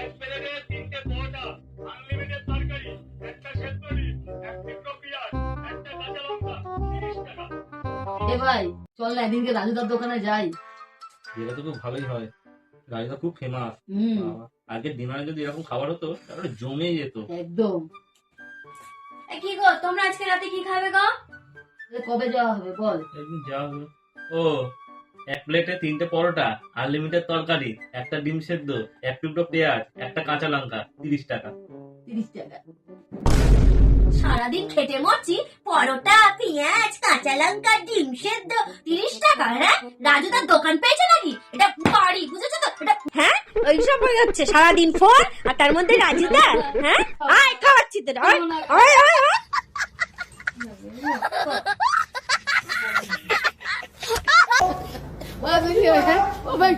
এক প্লেটে 3টে পরোটা, আনলিমিটেড তরকারি, একটা সেদ্ধ ডিম, এক টুকরো পেঁয়াজ, একটা কাঁচা লঙ্কা, 30 টাকা। এ ভাই চল না একদিনকে রাজুদার দোকানে যাই। এটা তো খুব ভালোই হয়, গাড়িটা খুব ফেমাস। আজকে ডিনারে যদি এরকম খাবার হতো তাহলে জমে যেত একদম। কি গো তোমরা আজকে রাতে কি খাবে গো? কবে যাওয়া হবে বল? একদিন যাওয়া হলো। ও, এক প্লেটে 3টে পরোটা, আনলিমিটেড তরকারি, একটা ডিম সেদ্ধ, এক টুকরো পেঁয়াজ, একটা কাঁচা লঙ্কা, 30 টাকা। 30 টাকা। সারাদিন খেটে মরছি, পরোটা, পেঁয়াজ, কাঁচা লঙ্কা, ডিম সেদ্ধ, 30 টাকা? হ্যাঁ, রাজুদার দোকান পেয়েছে নাকি? এটা বাড়ি, বুঝেছো তো? এটা হ্যাঁ ওইসব হয়ে যাচ্ছে, সারাদিন ফোন আর তার মধ্যে রাজুদা। হ্যাঁ, আয় খাওয়াচ্ছি তো, আয় আয় আয় আয়। ও ভাই